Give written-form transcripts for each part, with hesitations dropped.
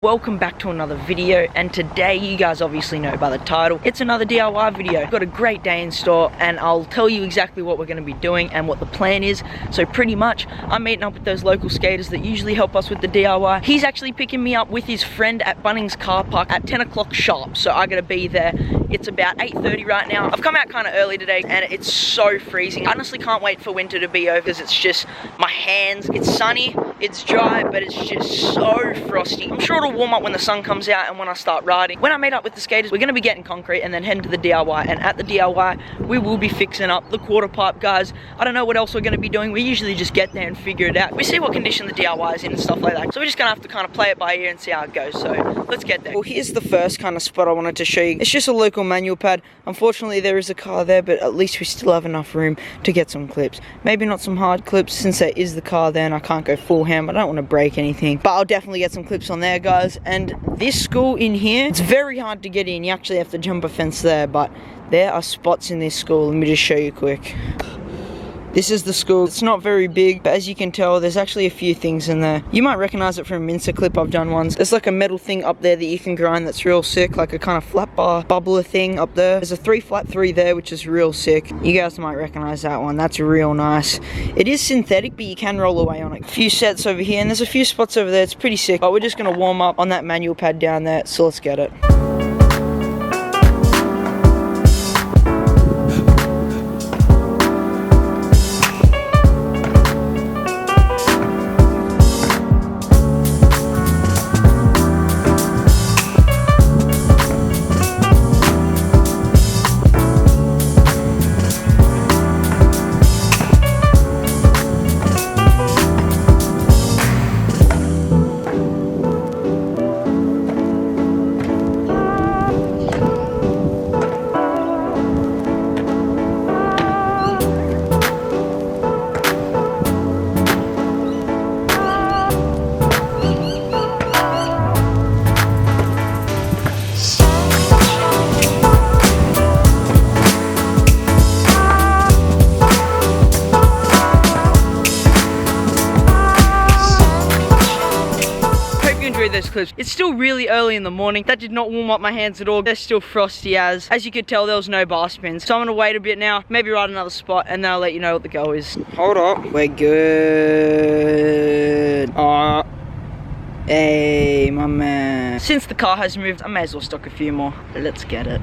Welcome back to another video, and today, you guys obviously know by the title, it's another DIY video. Got a great day in store, and I'll tell you exactly what we're going to be doing and what the plan is. So pretty much, I'm meeting up with those local skaters that usually help us with the DIY. He's actually picking me up with his friend at Bunnings car park at 10 o'clock sharp, so I gotta be there. It's about 8:30 right now. I've come out kind of early today, and it's so freezing. I honestly can't wait for winter to be over, because it's just my hands. It's sunny, it's dry, but it's just so frosty. I'm sure it'll warm up when the sun comes out and when I start riding. When I meet up with the skaters, we're going to be getting concrete and then heading to the DIY. And at the DIY, we will be fixing up the quarter pipe, guys. I don't know what else we're going to be doing. We usually just get there and figure it out. We see what condition the DIY is in and stuff like that. So we're just going to have to kind of play it by ear and see how it goes. So let's get there. Well, here's the first kind of spot I wanted to show you. It's just a local manual pad. Unfortunately, there is a car there, but at least we still have enough room to get some clips. Maybe not some hard clips, since there is the car there and I can't go full ham. I don't want to break anything, but I'll definitely get some clips on there, guys. And this school in here, it's very hard to get in. You actually have to jump a fence there, but there are spots in this school. Let me just show you quick. This is the school. It's not very big, but as you can tell, there's actually a few things in there. You might recognize it from a Mincer clip I've done once. There's like a metal thing up there that you can grind that's real sick, like a kind of flat bar bubbler thing up there. There's a 3 flat 3 there, which is real sick. You guys might recognize that one. That's real nice. It is synthetic, but you can roll away on it. A few sets over here, and there's a few spots over there. It's pretty sick, but we're just gonna warm up on that manual pad down there, so let's get it. Those clips. It's still really early in the morning. That did not warm up my hands at all. They're still frosty as you could tell, there was no bar spins. So I'm gonna wait a bit now, maybe ride another spot, and then I'll let you know what the go is. Hold up, we're good. Hey, my man. Since the car has moved, I may as well stock a few more. Let's get it.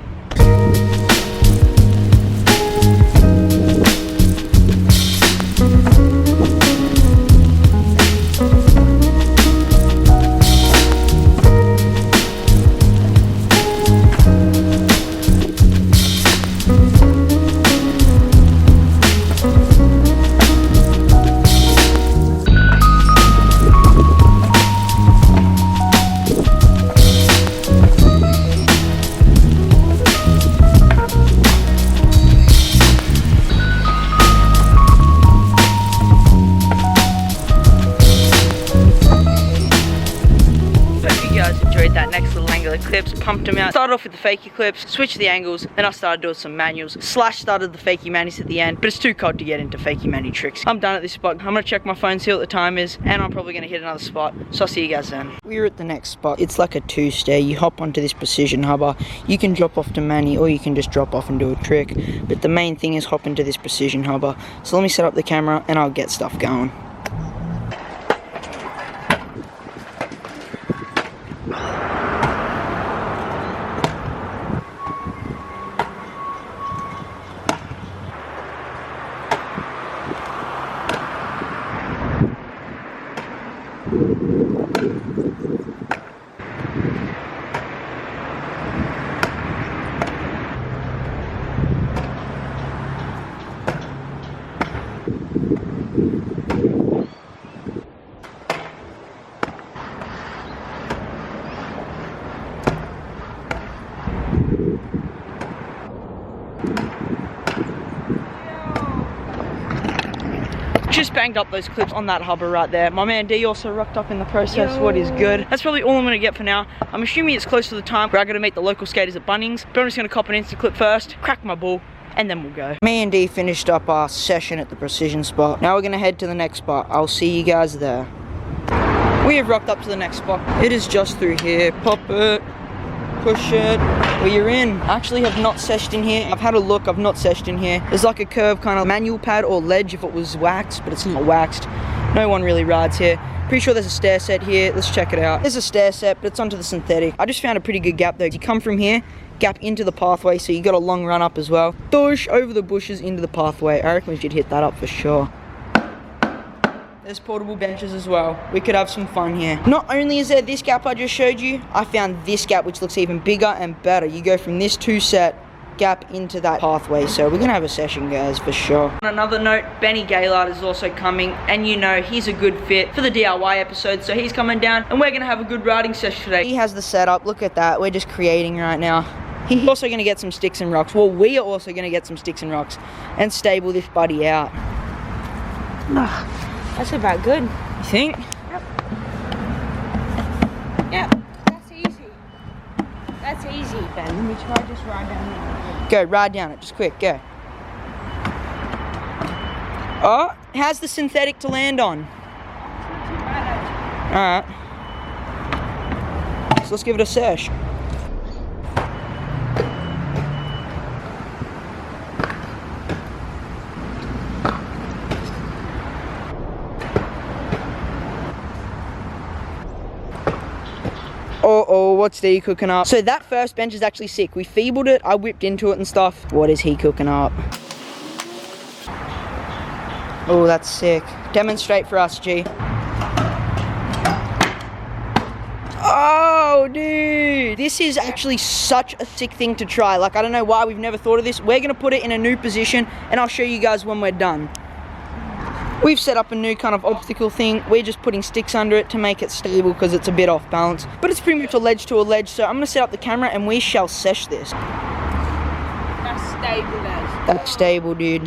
That next little angle of clips, pumped them out, started off with the fakie clips, switched the angles, then I started doing some manuals, started the fakie manis at the end, but it's too cold to get into fakie mani tricks. I'm done at this spot. I'm gonna check my phone, see what the time is, and I'm probably gonna hit another spot, so I'll see you guys then. We're at the next spot. It's like a 2-stair. You hop onto this precision hubber, you can drop off to mani, or you can just drop off and do a trick, but the main thing is hop into this precision hubber. So let me set up the camera and I'll get stuff going. Just banged up those clips on that hubber right there. My man D also rocked up in the process. Yo. What is good? That's probably all I'm gonna get for now. I'm assuming it's close to the time where I gotta meet the local skaters at Bunnings, but I'm just gonna cop an Insta clip first, crack my ball, and then we'll go. Me and D finished up our session at the precision spot. Now we're gonna head to the next spot. I'll see you guys there. We have rocked up to the next spot. It is just through here. Pop it, push it, well, you're in. I actually have not seshed in here. I've had a look, I've not seshed in here. There's like a curved kind of manual pad or ledge if it was waxed, but it's not waxed. No one really rides here. Pretty sure there's a stair set here. Let's check it out. There's a stair set, but it's onto the synthetic. I just found a pretty good gap though. You come from here, gap into the pathway, so you got a long run up as well. Push over the bushes into the pathway. I reckon we should hit that up for sure. There's portable benches as well. We could have some fun here. Not only is there this gap I just showed you, I found this gap which looks even bigger and better. You go from this 2-set gap into that pathway, so we're gonna have a session, guys, for sure. On another note, Benny Gaylard is also coming, and you know he's a good fit for the DIY episode, so he's coming down and we're gonna have a good riding session today. He has the setup. Look at that. We're just creating right now. He's also gonna get some sticks and rocks. Well, we are also gonna get some sticks and rocks and stable this buddy out. That's about good. You think? Yep. Yep. That's easy. That's easy, Ben. Let me try just ride down Go, ride down it. Just quick, go. Oh, how's the synthetic to land on? Alright. So let's give it a sesh. Uh-oh, what's D cooking up? So that first bench is actually sick. We feebled it, I whipped into it and stuff. What is he cooking up? Oh, that's sick. Demonstrate for us, G. Oh, dude. This is actually such a sick thing to try. Like, I don't know why we've never thought of this. We're gonna put it in a new position and I'll show you guys when we're done. We've set up a new kind of obstacle thing. We're just putting sticks under it to make it stable because it's a bit off balance. But it's pretty much a ledge to a ledge, so I'm going to set up the camera and we shall sesh this. That's stable, guys. That's stable, dude.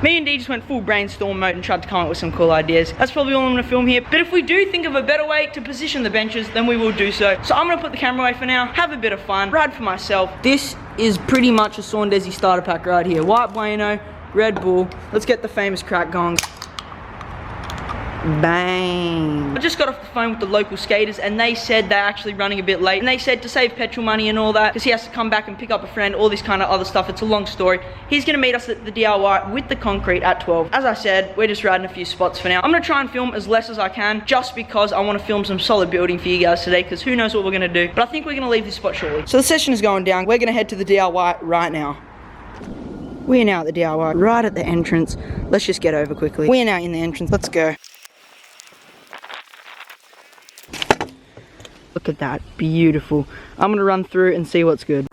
Me and D just went full brainstorm mode and tried to come up with some cool ideas. That's probably all I'm gonna film here. But if we do think of a better way to position the benches, then we will do so. So I'm gonna put the camera away for now, have a bit of fun, ride for myself. This is pretty much a Saundezy'S starter pack right here. White Bueno, Red Bull. Let's get the famous crack gongs. Bang. I just got off the phone with the local skaters and they said they're actually running a bit late, and they said to save petrol money and all that, because he has to come back and pick up a friend, all this kind of other stuff. It's a long story. He's gonna meet us at the DIY with the concrete at 12. As I said, we're just riding a few spots for now. I'm gonna try and film as less as I can just because I want to film some solid building for you guys today, because who knows what we're gonna do. But I think we're gonna leave this spot shortly. So the session is going down. We're gonna head to the DIY right now. We are now at the DIY, right at the entrance. Let's just get over quickly. We are now in the entrance. Let's go. Look at that, beautiful. I'm gonna run through and see what's good.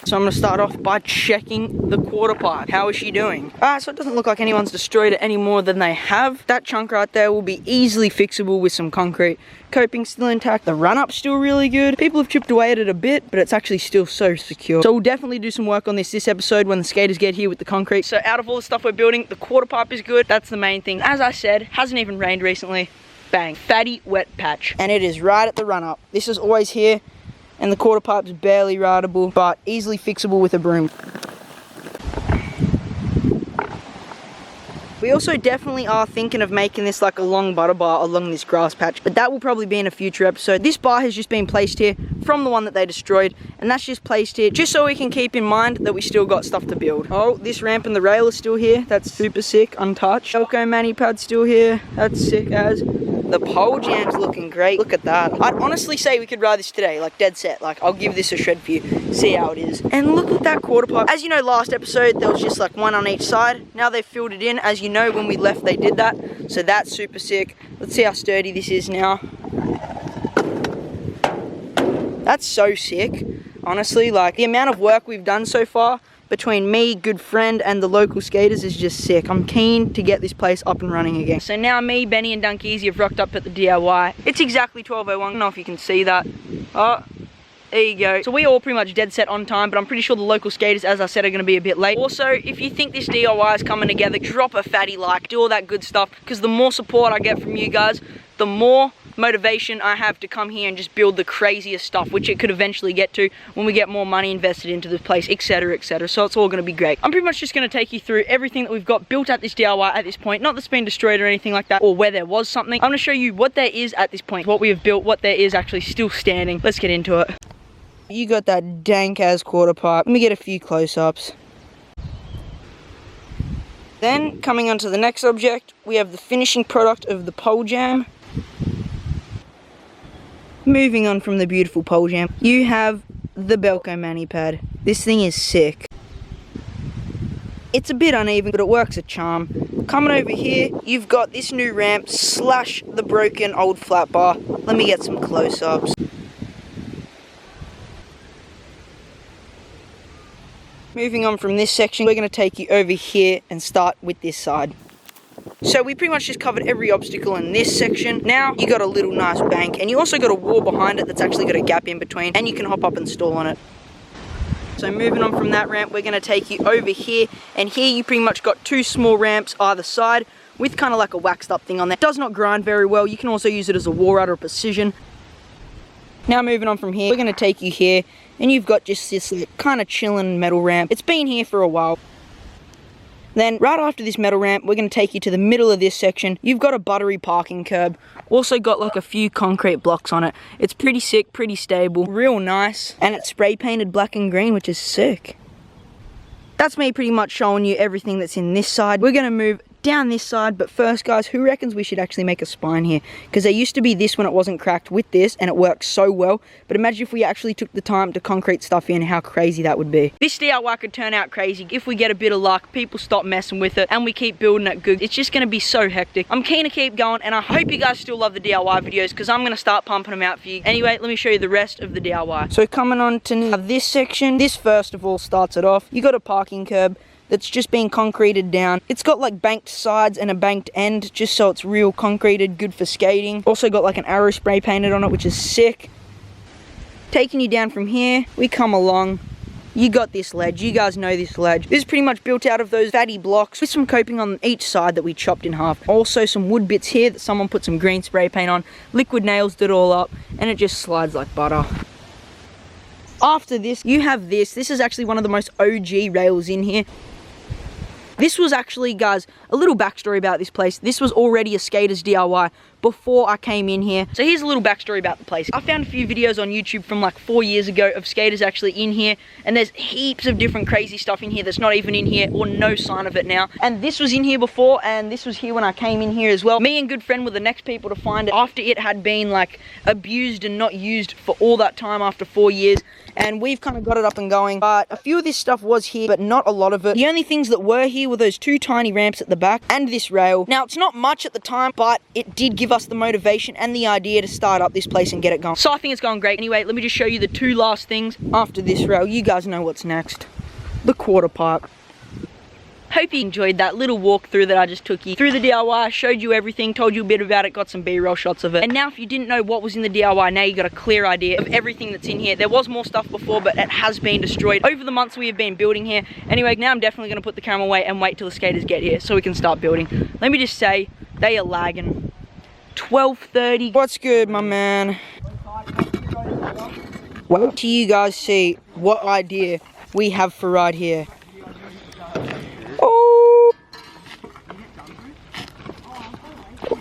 So I'm gonna start off by checking the quarter pipe. How is she doing? Alright, so it doesn't look like anyone's destroyed it any more than they have. That chunk right there will be easily fixable with some concrete. Coping still intact. The run-up's still really good. People have chipped away at it a bit, but it's actually still so secure. So we'll definitely do some work on this episode when the skaters get here with the concrete. So out of all the stuff we're building, the quarter pipe is good. That's the main thing. As I said, hasn't even rained recently. Bang, fatty wet patch. And it is right at the run up. This is always here, and the quarter pipe's barely rideable, but easily fixable with a broom. We also definitely are thinking of making this like a long butter bar along this grass patch, but that will probably be in a future episode. This bar has just been placed here from the one that they destroyed, and that's just placed here just so we can keep in mind that we still got stuff to build. Oh, this ramp and the rail is still here. That's super sick, untouched. Elko mani pad's still here. That's sick as. The pole jam's looking great. Look at that. I'd honestly say we could ride this today, like dead set. Like, I'll give this a shred for you. See how it is. And look at that quarter pipe. As you know, last episode, there was just like one on each side. Now they've filled it in. As you know, when we left, they did that. So that's super sick. Let's see how sturdy this is now. That's so sick. honestly. Like, the amount of work we've done so far between me, good friend, and the local skaters is just sick. I'm keen to get this place up and running again. So now me, Benny, and Dunkeezy have rocked up at the DIY. It's exactly 12:01. I don't know if you can see that. Oh, there you go. So we're all pretty much dead set on time, but I'm pretty sure the local skaters, as I said, are going to be a bit late. Also, if you think this DIY is coming together, drop a fatty like, do all that good stuff, because the more support I get from you guys, the more motivation I have to come here and just build the craziest stuff, which it could eventually get to when we get more money invested into this place, etc, etc. So it's all going to be great. I'm pretty much just going to take you through everything that we've got built at this DIY at this point. Not that's been destroyed or anything like that, or where there was something. I'm going to show you what there is at this point, what we have built, what there is actually still standing. Let's get into it. You got that dank ass quarter pipe. Let me get a few close-ups. Then, coming on to the next object, we have the finishing product of the pole jam. Moving on from the beautiful pole jam, you have the Belco mani pad. This thing is sick. It's a bit uneven, but it works a charm. Coming over here, you've got this new ramp slash the broken old flat bar. Let me get some close-ups. Moving on from this section, we're going to take you over here and start with this side. So we pretty much just covered every obstacle in this section. Now you got a little nice bank, and you also got a wall behind it that's actually got a gap in between, and you can hop up and stall on it. So moving on from that ramp, we're going to take you over here, and here you pretty much got two small ramps either side with kind of like a waxed up thing on there. It does not grind very well. You can also use it as a wall ride or a precision. Now moving on from here, we're going to take you here, and you've got just this kind of chilling metal ramp. It's been here for a while. Then right after this metal ramp, we're going to take you to the middle of this section. You've got a buttery parking curb. Also got like a few concrete blocks on it. It's pretty sick, pretty stable, real nice. And it's spray painted black and green, which is sick. That's me pretty much showing you everything that's in this side. We're going to move down this side, but first guys, who reckons we should actually make a spine here? Because there used to be this when it wasn't cracked with this, and it works so well, but imagine if we actually took the time to concrete stuff in, how crazy that would be. This DIY could turn out crazy if we get a bit of luck, people stop messing with it, and we keep building it good. It's just going to be so hectic. I'm keen to keep going, and I hope you guys still love the DIY videos, because I'm going to start pumping them out for you. Anyway, let me show you the rest of the DIY. So coming on to now this section, this first of all starts it off. You got a parking curb that's just been concreted down. It's got like banked sides and a banked end, just so it's real concreted, good for skating. Also got like an arrow spray painted on it, which is sick. Taking you down from here, we come along. You got this ledge, you guys know this ledge. This is pretty much built out of those fatty blocks with some coping on each side that we chopped in half. Also some wood bits here that someone put some green spray paint on. Liquid nails did it all up, and it just slides like butter. After this, you have this. This is actually one of the most OG rails in here. This was actually, guys, a little backstory about this place. This was already a skater's DIY before I came in here. So here's a little backstory about the place. I found a few videos on YouTube from like 4 years ago of skaters actually in here, and there's heaps of different crazy stuff in here that's not even in here, or no sign of it now. And this was in here before, and this was here when I came in here as well. Me and good friend were the next people to find it after it had been like abused and not used for all that time after 4 years. And we've kind of got it up and going, but a few of this stuff was here, but not a lot of it. The only things that were here were those two tiny ramps at the back and this rail. Now, it's not much at the time, but it did give us the motivation and the idea to start up this place and get it going. So I think it's going great. Anyway, let me just show you the two last things after this rail. You guys know what's next. The quarter pipe. Hope you enjoyed that little walkthrough that I just took you through the DIY, showed you everything, told you a bit about it, got some B-roll shots of it. And now if you didn't know what was in the DIY, now you got a clear idea of everything that's in here. There was more stuff before, but it has been destroyed over the months we have been building here. Anyway, now I'm definitely going to put the camera away and wait till the skaters get here so we can start building. Let me just say, they are lagging. 12:30. What's good, my man? Wait till you guys see what idea we have for right here. Oh!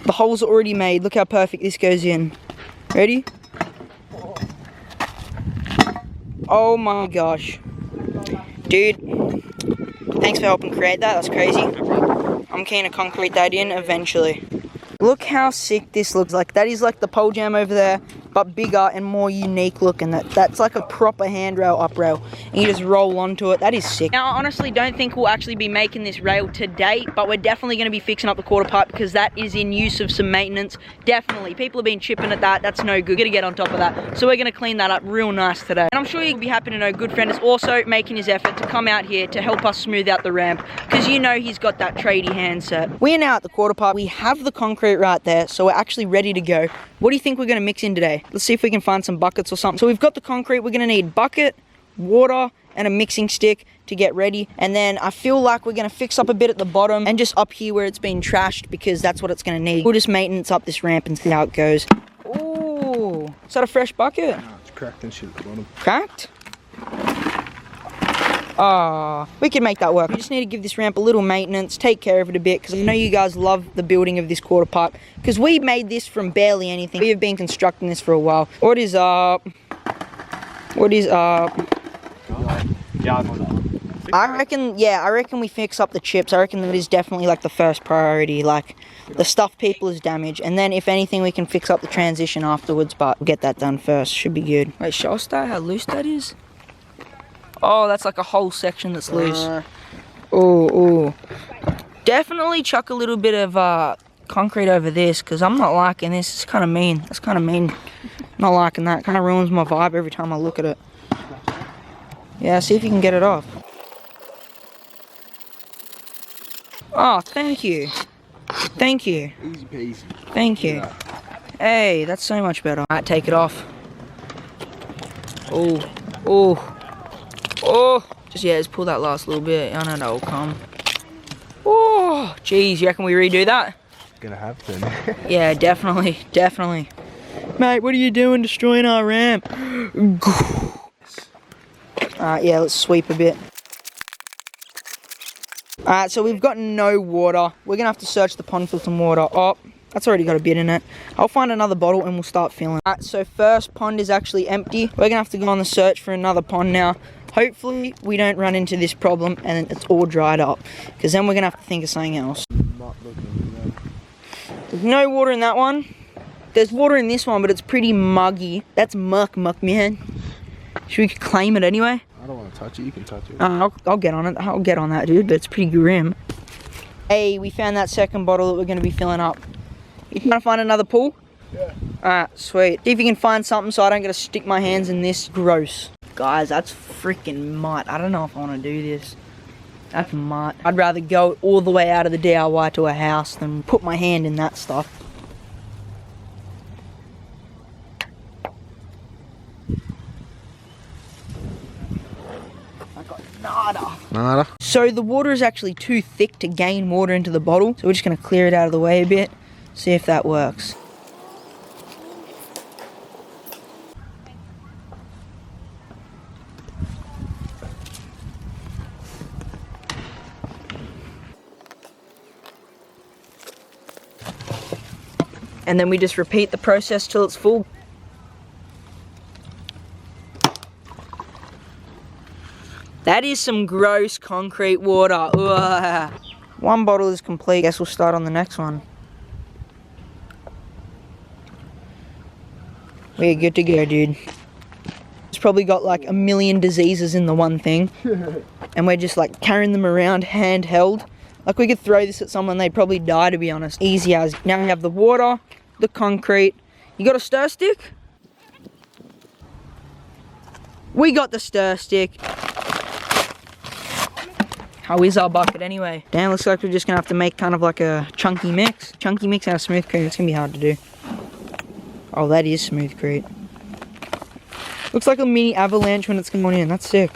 The holes are already made. Look how perfect this goes in. Ready? Oh my gosh. Dude, thanks for helping create that. That's crazy. I'm keen to concrete that in eventually. Look how sick this looks like. That is like the pole jam over there. but bigger and more unique looking. That's like a proper handrail up rail, and you just roll onto it. That is sick. Now, I honestly don't think we'll actually be making this rail today, but we're definitely going to be fixing up the quarter pipe because that is in use of some maintenance. Definitely. People have been chipping at that. That's no good. Got to get on top of that. So we're going to clean that up real nice today. And I'm sure you'll be happy to know good friend is also making his effort to come out here to help us smooth out the ramp, because you know he's got that tradie handset. We are now at the quarter pipe. We have the concrete right there, so we're actually ready to go. What do you think we're going to mix in today? Let's see if we can find some buckets or something. So we've got the concrete. We're going to need bucket, water, and a mixing stick to get ready. And then I feel like we're going to fix up a bit at the bottom and just up here where it's been trashed, because that's what it's going to need. We'll just maintenance up this ramp and see how it goes. Ooh, is that a fresh bucket? No, it's cracked and shit at the bottom. Cracked? Oh, we can make that work. We just need to give this ramp a little maintenance, take care of it a bit, because I know you guys love the building of this quarter pipe, because we made this from barely anything. We have been constructing this for a while. What is up? What is up? I reckon we fix up the chips. I reckon that is definitely like the first priority. Like, the stuff people is damaged, and then if anything we can fix up the transition afterwards, but we'll get that done first. Should be good. Wait, show us that, how loose that is? Oh, that's like a whole section that's loose. Oh. Definitely chuck a little bit of concrete over this, because I'm not liking this. It's kind of mean. That's kind of mean. Not liking that. Kind of ruins my vibe every time I look at it. Yeah, see if you can get it off. Oh, thank you. Thank you. Easy peasy. Thank you. Yeah. Hey, that's so much better. Alright, take it off. Oh. Just pull that last little bit. I know that'll come. Oh, geez, you reckon we redo that? Gonna have to. Yeah, definitely. Mate, what are you doing destroying our ramp? Alright, yeah, let's sweep a bit. Alright, so we've got no water. We're gonna have to search the pond for some water. Oh, that's already got a bit in it. I'll find another bottle and we'll start filling. Alright, so first pond is actually empty. We're gonna have to go on the search for another pond now. Hopefully we don't run into this problem and it's all dried up, because then we're gonna have to think of something else. Not looking good. There's no water in that one. There's water in this one, but it's pretty muggy. That's muck, man. Should we claim it anyway? I don't want to touch it. You can touch it. I'll get on it. I'll get on that, dude. But it's pretty grim. Hey, we found that second bottle that we're going to be filling up. You trying to find another pool? Yeah. Alright, sweet. See if you can find something so I don't get to stick my hands in this. Gross. Guys, that's freaking mud. I don't know if I want to do this. That's mud. I'd rather go all the way out of the D.I.Y to a house than put my hand in that stuff. I got nada. So the water is actually too thick to gain water into the bottle. So we're just going to clear it out of the way a bit. See if that works. And then we just repeat the process till it's full. That is some gross concrete water. Ugh. One bottle is complete. Guess we'll start on the next one. We're good to go, dude. It's probably got like 1 million diseases in the one thing. And we're just like carrying them around handheld. Like, we could throw this at someone, they'd probably die, to be honest. Easy as. Now we have the water, the concrete. You got a stir stick? We got the stir stick. How is our bucket anyway? Damn, looks like we're just gonna have to make kind of like a chunky mix. Chunky mix out of smoothcrete. It's gonna be hard to do. Oh, that is smoothcrete. Looks like a mini avalanche when it's going in. That's sick.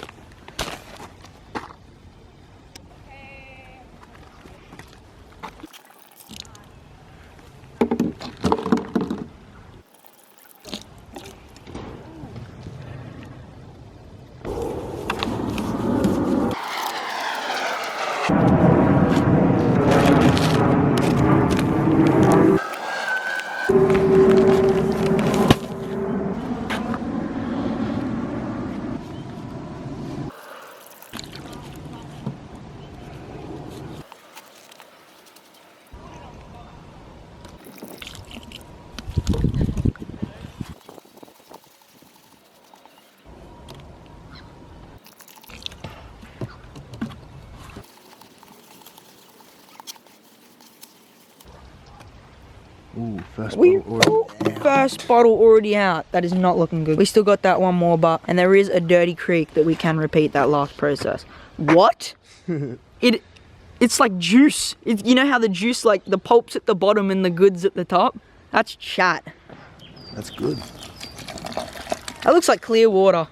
Ooh, first We bottle already. first bottle already out. That is not looking good. We still got that one more, but and there is a dirty creek that we can repeat that last process. What? It's like juice. You know how the juice, like the pulp's at the bottom and the goods at the top? That's chat. That's good. That looks like clear water.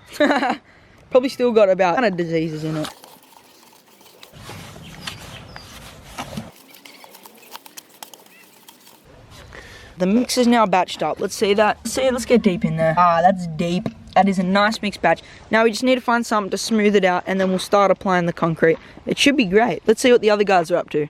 Probably still got about 100 diseases in it. The mix is now batched up. Let's see that. Let's get deep in there. Ah, that's deep. That is a nice mixed batch. Now we just need to find something to smooth it out and then we'll start applying the concrete. It should be great. Let's see what the other guys are up to.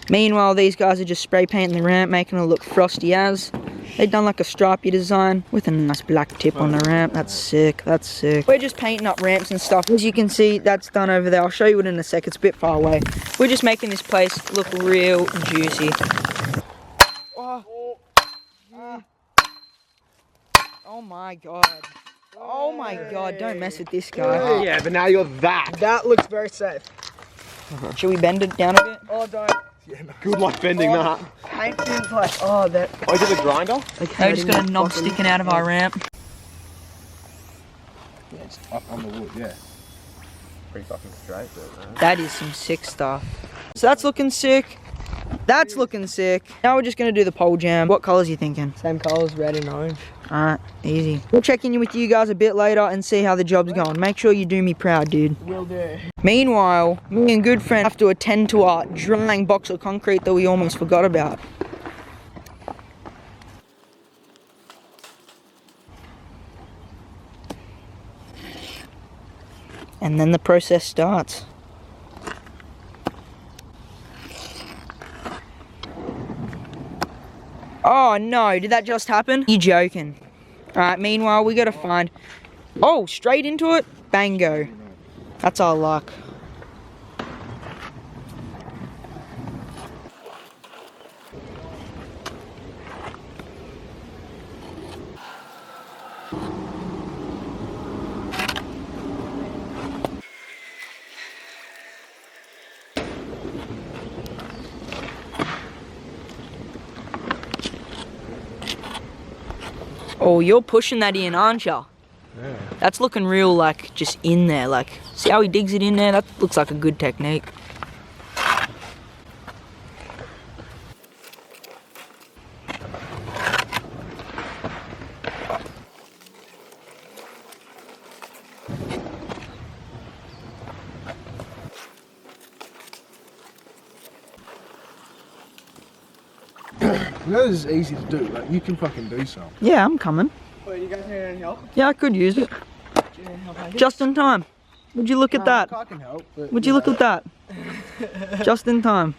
Meanwhile, these guys are just spray painting the ramp, making it look frosty as. They've done like a stripey design with a nice black tip on the ramp. That's sick, that's sick. We're just painting up ramps and stuff. As you can see, that's done over there. I'll show you it in a sec, it's a bit far away. We're just making this place look real juicy. Oh my god. Oh my god, don't mess with this guy. Yeah, but now you're that. That looks very safe. Should we bend it down a bit? Oh, don't. Yeah, no. Good luck bending that. Paint feels like, oh, that. Oh, is it a grinder? Okay, we just got a knob sticking out of our ramp. Yeah, it's up on the wood, yeah. Pretty fucking straight, man. That is some sick stuff. So that's looking sick. That's looking sick. Now we're just gonna do the pole jam. What colors are you thinking? Same colours, red and orange. Alright, easy. We'll check in with you guys a bit later and see how the job's going. Make sure you do me proud, dude. Will do. Meanwhile, me and good friend have to attend to our drying box of concrete that we almost forgot about. And then the process starts. Oh no, did that just happen? You joking. Alright, meanwhile, we gotta find... Oh, straight into it? Bango. That's our luck. Oh, you're pushing that in, aren't you? Yeah. That's looking real, like, just in there. Like, see how he digs it in there? That looks like a good technique. You know this is easy to do, like you can fucking do something. Yeah, I'm coming. Wait, you guys need any help? Yeah, I could use it. Do you need help? Just in time. Would you look at that? I can help. But Would you look at that? Just in time.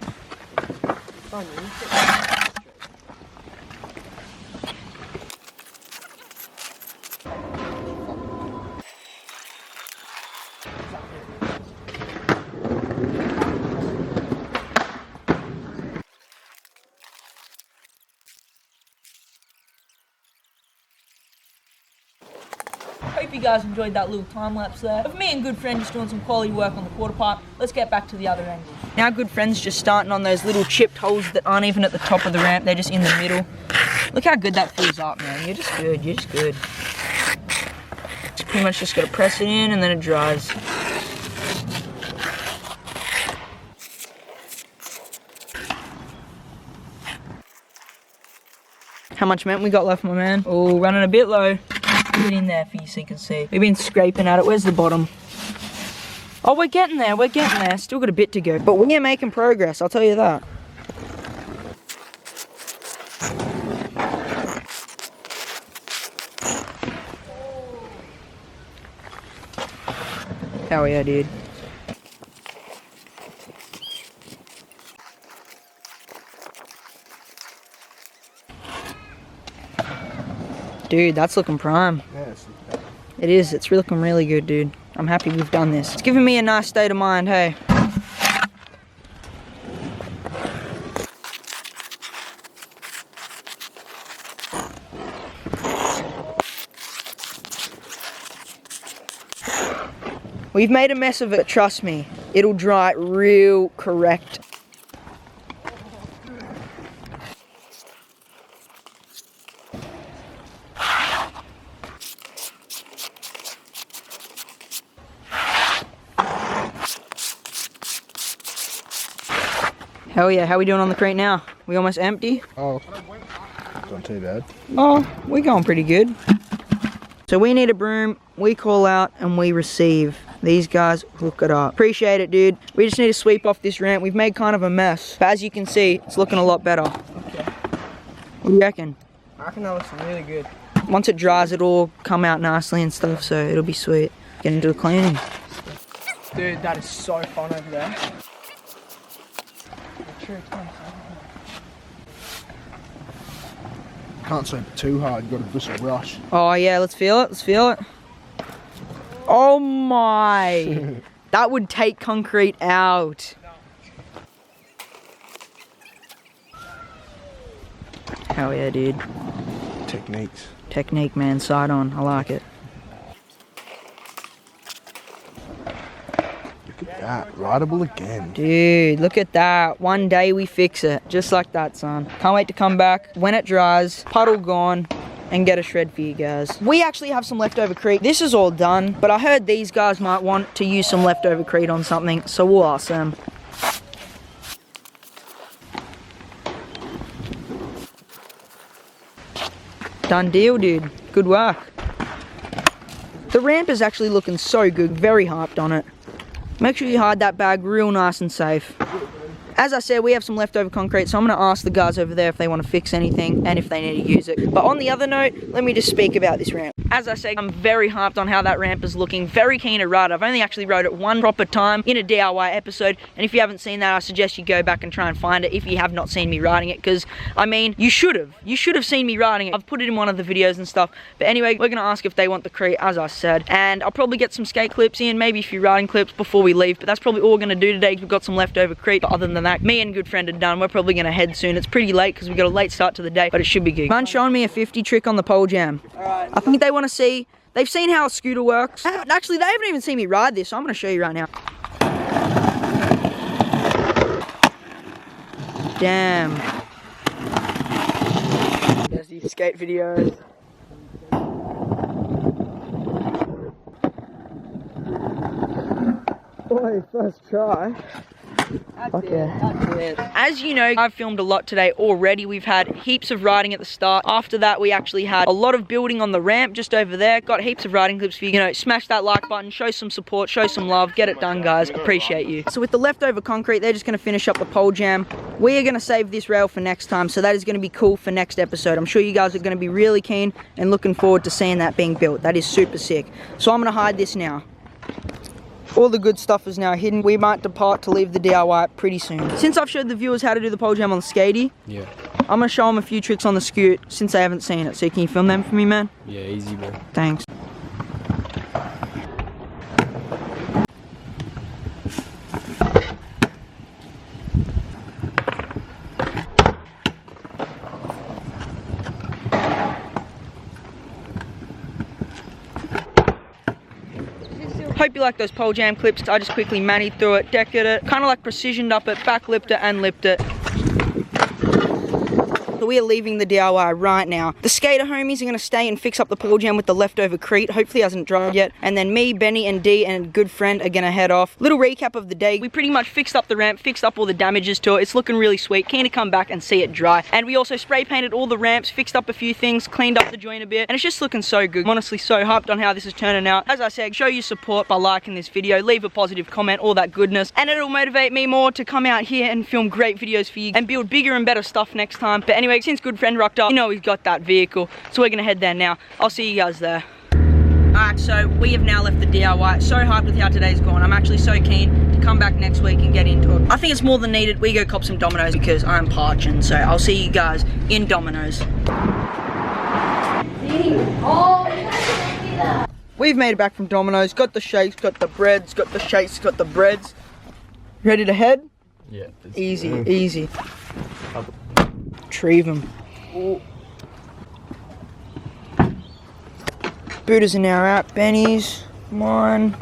Hope you guys enjoyed that little time lapse there of me and good friend just doing some quality work on the quarter pipe. Let's get back to the other angle. Now good friend's just starting on those little chipped holes that aren't even at the top of the ramp, they're just in the middle. Look how good that fills up, man. You're just good, you're just good. It's pretty much just gotta press it in and then it dries. How much cement we got left, my man? Oh, running a bit low. Put it in there for you so you can see. We've been scraping at it. Where's the bottom? Oh, we're getting there. We're getting there. Still got a bit to go. But we're making progress, I'll tell you that. Hell yeah, dude. Dude, that's looking prime. Yes. It is, it's looking really good, dude. I'm happy we've done this. It's giving me a nice state of mind, hey. We've made a mess of it, trust me. It'll dry real correct. Hell yeah, how we doing on the crate now? We almost empty? Oh, not too bad. Oh, we're going pretty good. So we need a broom, we call out, and we receive. These guys hook it up. Appreciate it, dude. We just need to sweep off this ramp. We've made kind of a mess. But as you can see, it's looking a lot better. Okay. What do you reckon? I reckon that looks really good. Once it dries, it'll all come out nicely and stuff, so it'll be sweet. Get into the cleaning. Dude, that is so fun over there. Can't sweep it too hard, you gotta just rush. Oh yeah, let's feel it, let's feel it. Oh my! That would take concrete out. Hell yeah, dude. Techniques. Technique, man, side on, I like it. Look at that, rideable again. Dude, look at that. One day we fix it. Just like that, son. Can't wait to come back when it dries, puddle gone, and get a shred for you guys. We actually have some leftover crete. This is all done, but I heard these guys might want to use some leftover crete on something, so we'll ask them. Done deal, dude. Good work. The ramp is actually looking so good. Very hyped on it. Make sure you hide that bag real nice and safe. As I said, we have some leftover concrete, so I'm going to ask the guys over there if they want to fix anything and if they need to use it. But on the other note, let me just speak about this ramp. As I said, I'm very hyped on how that ramp is looking. Very keen to ride it. I've only actually rode it one proper time in a DIY episode, and if you haven't seen that, I suggest you go back and try and find it if you have not seen me riding it, because, I mean, you should have. You should have seen me riding it. I've put it in one of the videos and stuff. But anyway, we're going to ask if they want the crate, as I said, and I'll probably get some skate clips in, maybe a few riding clips before we leave, but that's probably all we're going to do today. We've got some leftover crate, but other than that, me and good friend are done. We're probably going to head soon. It's pretty late because we got a late start to the day, but it should be good. Man showing me a 50 trick on the pole jam. Alright. I think they want to see, they've seen how a scooter works. Actually, they haven't even seen me ride this, so I'm going to show you right now. Damn. There's these skate videos. Boy, first try. That's it. As you know, I've filmed a lot today already. We've had heaps of riding at the start. After that, we actually had a lot of building on the ramp just over there. Got heaps of riding clips for you. You know, smash that like button, show some support, show some love. Get it done, guys. Appreciate you. So with the leftover concrete, they're just going to finish up the pole jam. We are going to save this rail for next time, so that is going to be cool for next episode. I'm sure you guys are going to be really keen and looking forward to seeing that being built. That is super sick. So I'm going to hide this now. All the good stuff is now hidden. We might depart to leave the DIY pretty soon. Since I've showed the viewers how to do the pole jam on the skatey, yeah, I'm gonna show them a few tricks on the scoot since they haven't seen it. So can you film them for me, man? Yeah, easy, bro. Thanks. Hope you like those pole jam clips. I just quickly manied through it, decorated it, kind of like precisioned up it, back lipped it and lipped it. So we are leaving the DIY right now. The skater homies are going to stay and fix up the pole jam with the leftover crete. Hopefully it hasn't dried yet. And then me, Benny, and Dee, and a good friend are going to head off. Little recap of the day. We pretty much fixed up the ramp, fixed up all the damages to it. It's looking really sweet. Keen to come back and see it dry. And we also spray painted all the ramps, fixed up a few things, cleaned up the joint a bit. And it's just looking so good. I'm honestly so hyped on how this is turning out. As I said, show your support by liking this video. Leave a positive comment, all that goodness. And it'll motivate me more to come out here and film great videos for you and build bigger and better stuff next time. But anyway, since good friend rocked up, you know he's got that vehicle, so we're gonna head there now. I'll see you guys there. Alright, so we have now left the DIY. So hyped with how today's gone. I'm actually so keen to come back next week and get into it. I think it's more than needed. We go cop some Domino's because I'm parching, so I'll see you guys in Domino's. We've made it back from Domino's. Got the shakes, got the breads, got the shakes, got the breads. Ready to head? Yeah. Easy, easy. Retrieve them. Buddhas are now out. Benny's, mine.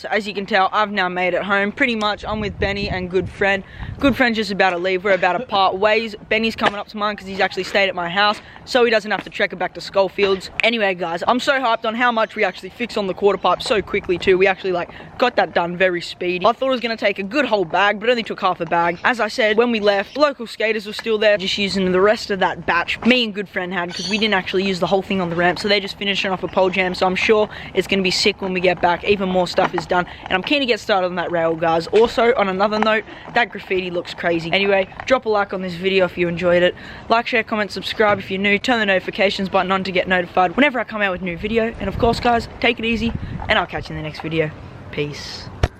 So as you can tell, I've now made it home. Pretty much, I'm with Benny and good friend. Good friend's just about to leave. We're about to part ways. Benny's coming up to mine because he's actually stayed at my house, so he doesn't have to trek it back to Schofields. Anyway, guys, I'm so hyped on how much we actually fixed on the quarter pipe so quickly too. We actually like got that done very speedy. I thought it was gonna take a good whole bag, but it only took half a bag. As I said, when we left, local skaters were still there, just using the rest of that batch me and good friend had, because we didn't actually use the whole thing on the ramp, so they're just finishing off a pole jam. So I'm sure it's gonna be sick when we get back. Even more stuff is done, and I'm keen to get started on that rail, guys. Also, on another note, that graffiti looks crazy. Anyway, drop a like on this video if you enjoyed it. Like, share, comment, subscribe if you're new. Turn the notifications button on to get notified whenever I come out with a new video. And of course, guys, take it easy, and I'll catch you in the next video. Peace.